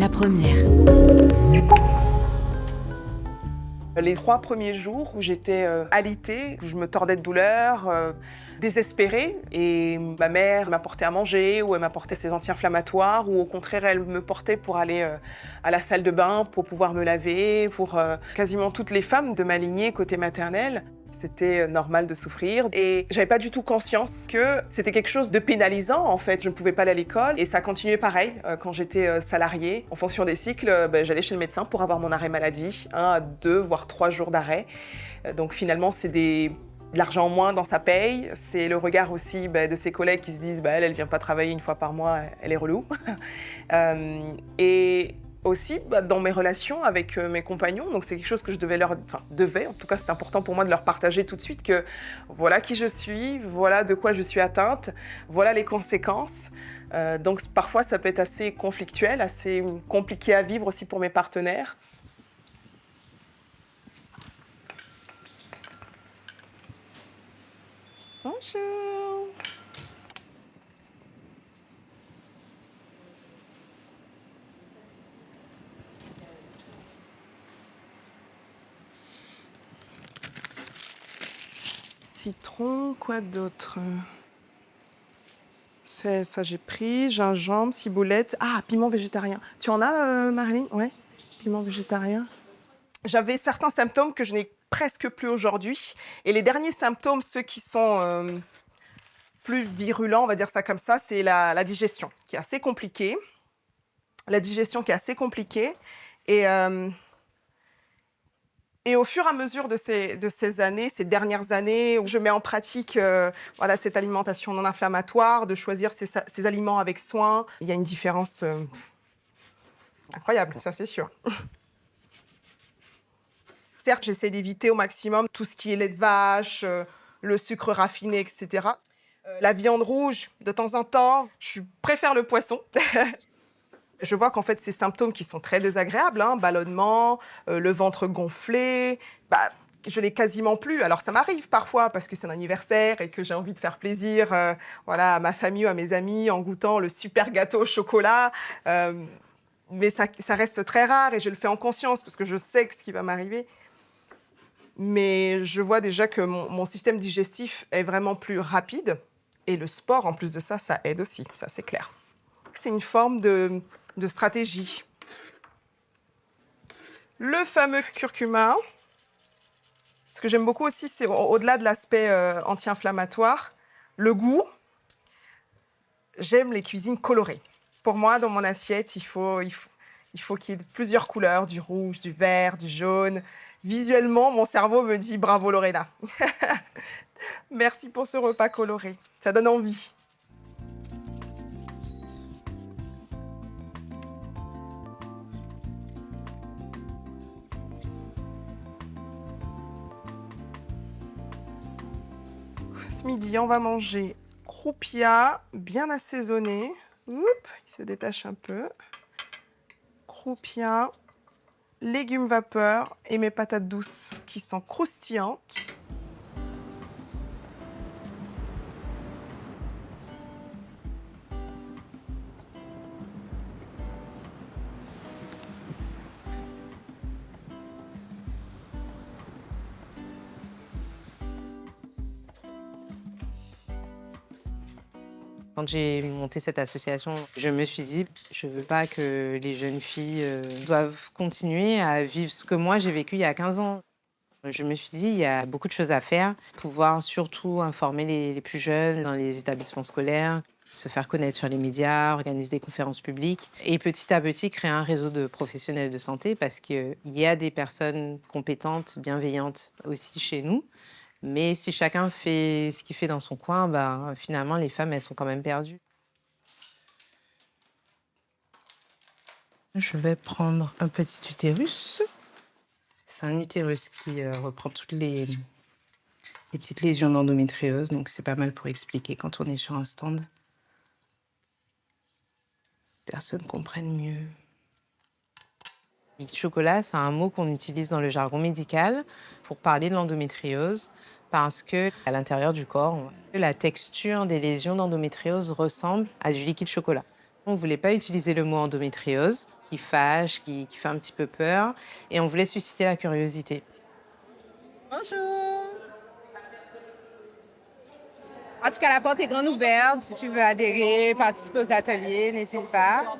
La première. Les 3 premiers jours où j'étais alitée, où je me tordais de douleur, désespérée, et ma mère m'apportait à manger, ou elle m'apportait ses anti-inflammatoires, ou au contraire, elle me portait pour aller à la salle de bain, pour pouvoir me laver, pour quasiment toutes les femmes de ma lignée côté maternel. C'était normal de souffrir et j'avais pas du tout conscience que c'était quelque chose de pénalisant en fait. Je ne pouvais pas aller à l'école et ça continuait pareil quand j'étais salariée. En fonction des cycles, j'allais chez le médecin pour avoir mon arrêt maladie, 1 à 2 voire 3 jours d'arrêt. Donc finalement c'est de l'argent en moins dans sa paye, c'est le regard aussi de ses collègues qui se disent elle vient pas travailler 1 fois par mois, elle est relou. Et aussi dans mes relations avec mes compagnons, donc c'est quelque chose que je devais, en tout cas c'est important pour moi de leur partager tout de suite que voilà qui je suis, voilà de quoi je suis atteinte, voilà les conséquences. Donc parfois ça peut être assez conflictuel, assez compliqué à vivre aussi pour mes partenaires. Bonjour. Citron, quoi d'autre? Ça j'ai pris, gingembre, ciboulette. Ah, piment végétarien. Tu en as, Marilyn? Ouais, piment végétarien. J'avais certains symptômes que je n'ai presque plus aujourd'hui. Et les derniers symptômes, ceux qui sont plus virulents, on va dire ça comme ça, c'est la digestion, qui est assez compliquée. La digestion qui est assez compliquée. Et au fur et à mesure de ces années, ces dernières années, où je mets en pratique cette alimentation non inflammatoire, de choisir ces aliments avec soin, il y a une différence incroyable, ça c'est sûr. Certes, j'essaie d'éviter au maximum tout ce qui est lait de vache, le sucre raffiné, etc. La viande rouge, de temps en temps, je préfère le poisson. Je vois qu'en fait, ces symptômes qui sont très désagréables, ballonnement, le ventre gonflé, je l'ai quasiment plus. Alors ça m'arrive parfois parce que c'est un anniversaire et que j'ai envie de faire plaisir à ma famille ou à mes amis en goûtant le super gâteau au chocolat. Mais ça reste très rare et je le fais en conscience parce que je sais ce qui va m'arriver. Mais je vois déjà que mon système digestif est vraiment plus rapide. Et le sport, en plus de ça, ça aide aussi. Ça, c'est clair. C'est une forme de stratégie. Le fameux curcuma. Ce que j'aime beaucoup aussi, c'est au-delà de l'aspect anti-inflammatoire, le goût. J'aime les cuisines colorées. Pour moi, dans mon assiette, il faut qu'il y ait plusieurs couleurs, du rouge, du vert, du jaune. Visuellement, mon cerveau me dit bravo Lorena. Merci pour ce repas coloré. Ça donne envie. Ce midi, on va manger croupia bien assaisonné. Oups, il se détache un peu. Croupia, légumes vapeur et mes patates douces qui sont croustillantes. Quand j'ai monté cette association, je me suis dit, je veux pas que les jeunes filles doivent continuer à vivre ce que moi j'ai vécu il y a 15 ans. Je me suis dit, il y a beaucoup de choses à faire, pouvoir surtout informer les plus jeunes dans les établissements scolaires, se faire connaître sur les médias, organiser des conférences publiques et petit à petit créer un réseau de professionnels de santé parce qu'il y a des personnes compétentes, bienveillantes aussi chez nous. Mais si chacun fait ce qu'il fait dans son coin, finalement, les femmes, elles sont quand même perdues. Je vais prendre un petit utérus. C'est un utérus qui reprend toutes les petites lésions d'endométriose, donc c'est pas mal pour expliquer quand on est sur un stand. Personne comprenne mieux. Le chocolat, c'est un mot qu'on utilise dans le jargon médical pour parler de l'endométriose parce qu'à l'intérieur du corps, la texture des lésions d'endométriose ressemble à du liquide chocolat. On ne voulait pas utiliser le mot endométriose, qui fâche, qui fait un petit peu peur, et on voulait susciter la curiosité. Bonjour. En tout cas, la porte est grande ouverte. Si tu veux adhérer, participer aux ateliers, n'hésite pas.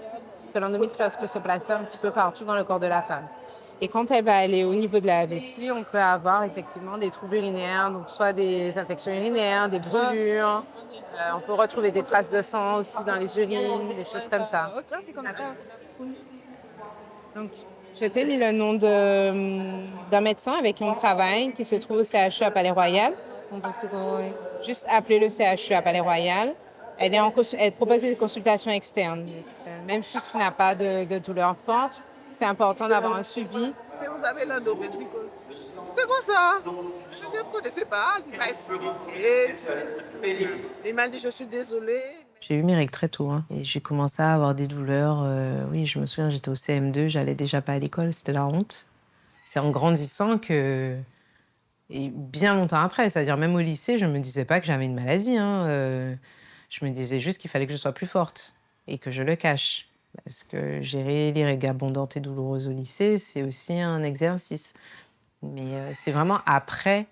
Que l'endométriose peut se placer un petit peu partout dans le corps de la femme. Et quand elle va aller au niveau de la vessie, on peut avoir effectivement des troubles urinaires, donc soit des infections urinaires, des brûlures. On peut retrouver des traces de sang aussi dans les urines, des choses comme ça. Donc, je t'ai mis le nom d'un médecin avec qui on travaille, qui se trouve au CHU à Palais-Royal. Donc, il faut juste appeler le CHU à Palais-Royal. Elle propose des consultations externes. Donc, même si tu n'as pas de douleur forte, c'est important d'avoir un suivi. Et vous avez l'endométriose. C'est comme ça. Je ne connaissais pas. Il m'a expliqué. Il m'a dit, je suis désolée. J'ai eu mes règles très tôt, hein, et j'ai commencé à avoir des douleurs. Oui, je me souviens, j'étais au CM2, j'allais déjà pas à l'école, c'était la honte. C'est en grandissant que... Et bien longtemps après, c'est-à-dire même au lycée, je me disais pas que j'avais une maladie, hein. Je me disais juste qu'il fallait que je sois plus forte et que je le cache. Parce que gérer les règles abondantes et douloureuses au lycée, c'est aussi un exercice. Mais c'est vraiment après,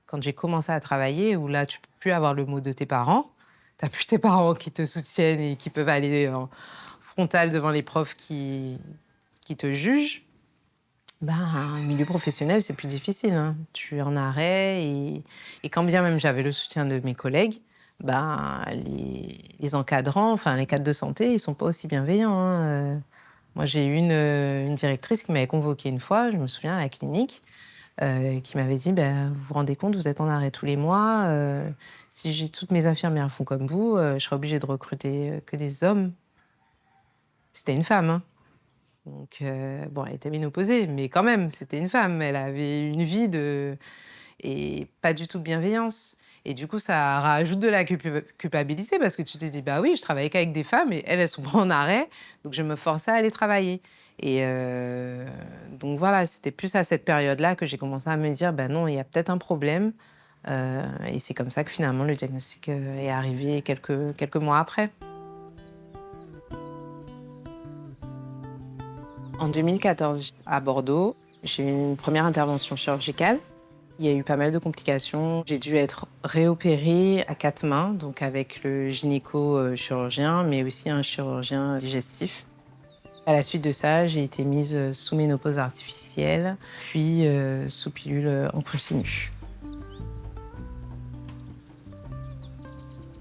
quand j'ai commencé à travailler, où là, tu peux plus avoir le mot de tes parents. T'as plus tes parents qui te soutiennent et qui peuvent aller en frontal devant les profs qui te jugent. Ben, un milieu professionnel, c'est plus difficile, hein. Tu es en arrêt et quand bien même j'avais le soutien de mes collègues, ben, les encadrants, enfin les cadres de santé, ils sont pas aussi bienveillants, hein. Moi, j'ai eu une directrice qui m'avait convoquée une fois, je me souviens, à la clinique, qui m'avait dit ben, vous vous rendez compte, vous êtes en arrêt tous les mois. Si toutes mes infirmières font comme vous, je serais obligée de recruter que des hommes. C'était une femme, hein. Donc, bon, elle était ménopausée, mais quand même, c'était une femme. Elle avait une vie et pas du tout de bienveillance. Et du coup, ça rajoute de la culpabilité parce que tu te dis, bah oui, je travaille qu'avec des femmes et elles sont pas en arrêt, donc je me forçais à aller travailler. Et donc voilà, c'était plus à cette période-là que j'ai commencé à me dire, bah non, il y a peut-être un problème. Et c'est comme ça que finalement le diagnostic est arrivé quelques mois après. En 2014, à Bordeaux, j'ai eu une première intervention chirurgicale. Il y a eu pas mal de complications. J'ai dû être réopérée à 4 mains, donc avec le gynéco-chirurgien, mais aussi un chirurgien digestif. À la suite de ça, j'ai été mise sous ménopause artificielle, puis sous pilule en continu.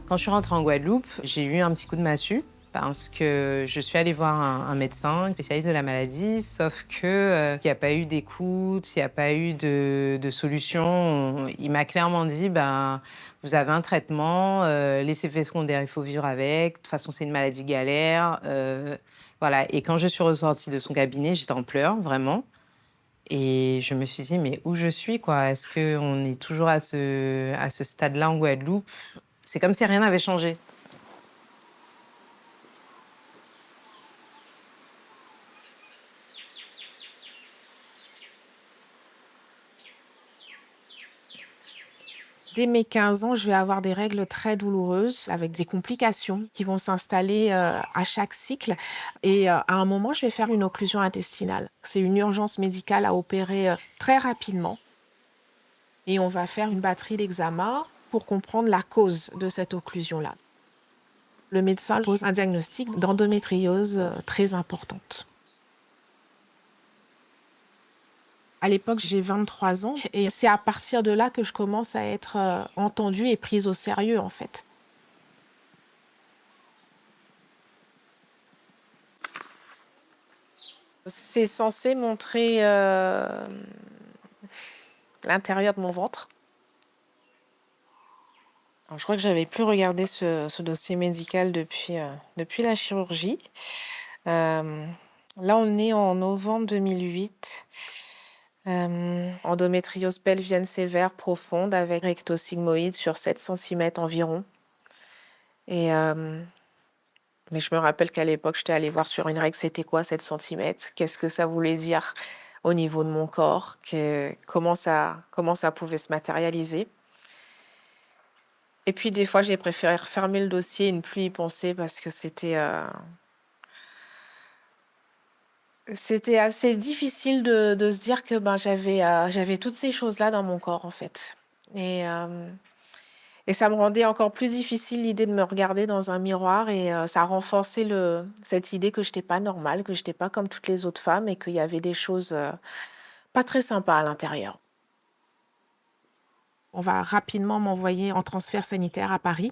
Quand je suis rentrée en Guadeloupe, j'ai eu un petit coup de massue parce que je suis allée voir un médecin spécialiste de la maladie, sauf que il n'y a pas eu d'écoute, il n'y a pas eu de solution. Il m'a clairement dit, ben, vous avez un traitement, les effets secondaires, il faut vivre avec. De toute façon, c'est une maladie galère. Voilà. Et quand je suis ressortie de son cabinet, j'étais en pleurs, vraiment. Et je me suis dit, mais où je suis, quoi? Est-ce qu'on est toujours à ce stade-là en Guadeloupe? C'est comme si rien n'avait changé. Dès mes 15 ans, je vais avoir des règles très douloureuses avec des complications qui vont s'installer à chaque cycle. Et à un moment, je vais faire une occlusion intestinale. C'est une urgence médicale à opérer très rapidement. Et on va faire une batterie d'examens pour comprendre la cause de cette occlusion-là. Le médecin pose un diagnostic d'endométriose très importante. À l'époque, j'ai 23 ans et c'est à partir de là que je commence à être entendue et prise au sérieux, en fait. C'est censé montrer l'intérieur de mon ventre. Alors, je crois que j'avais plus regardé ce dossier médical depuis la chirurgie. Là, on est en novembre 2008. Endométriose pelvienne sévère profonde avec rectosigmoïde sur 7 cm environ. Et mais je me rappelle qu'à l'époque, j'étais allée voir sur une règle, c'était quoi 7 cm? Qu'est-ce que ça voulait dire au niveau de mon corps? Comment ça pouvait se matérialiser? Et puis des fois, j'ai préféré refermer le dossier et ne plus y penser parce que c'était C'était assez difficile de se dire que j'avais toutes ces choses-là dans mon corps, en fait. Et ça me rendait encore plus difficile l'idée de me regarder dans un miroir et ça renforçait cette idée que je n'étais pas normale, que je n'étais pas comme toutes les autres femmes et qu'il y avait des choses pas très sympas à l'intérieur. On va rapidement m'envoyer en transfert sanitaire à Paris.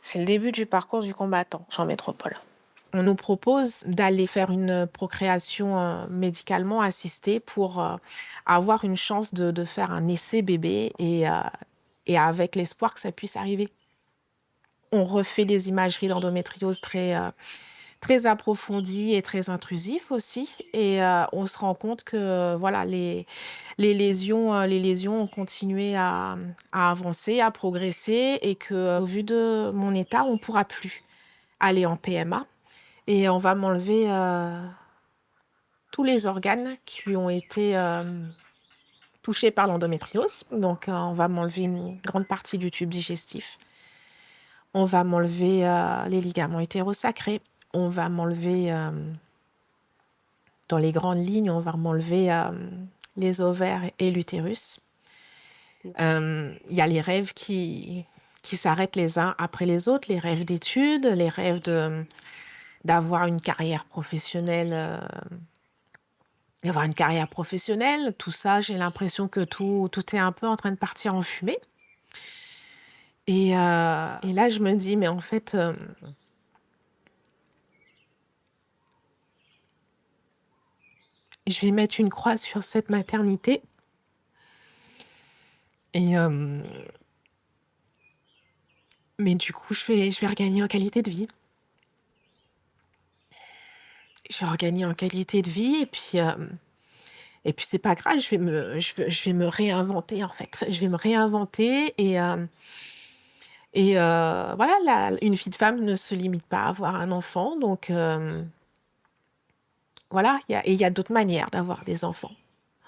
C'est le début du parcours du combattant, Jean Métropole. On nous propose d'aller faire une procréation médicalement assistée pour avoir une chance de faire un essai bébé et avec l'espoir que ça puisse arriver. On refait des imageries d'endométriose très approfondies et très intrusives aussi. Et on se rend compte que voilà, les lésions ont continué à avancer, à progresser et qu'au vu de mon état, on ne pourra plus aller en PMA. Et on va m'enlever tous les organes qui ont été touchés par l'endométriose. Donc, on va m'enlever une grande partie du tube digestif. On va m'enlever les ligaments hétérosacrés. On va m'enlever, dans les grandes lignes, on va m'enlever les ovaires et l'utérus. Il y a les rêves qui s'arrêtent les uns après les autres, les rêves d'études, les rêves d'avoir une carrière professionnelle. Tout ça, j'ai l'impression que tout est un peu en train de partir en fumée. Et là, je me dis, mais en fait, je vais mettre une croix sur cette maternité. Mais du coup, je vais regagner en qualité de vie. Je vais regagner en qualité de vie et puis c'est pas grave, je vais me réinventer en fait. Je vais me réinventer et voilà, une vie de femme ne se limite pas à avoir un enfant. Donc voilà, il y a d'autres manières d'avoir des enfants.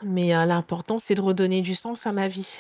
Mais l'important, c'est de redonner du sens à ma vie.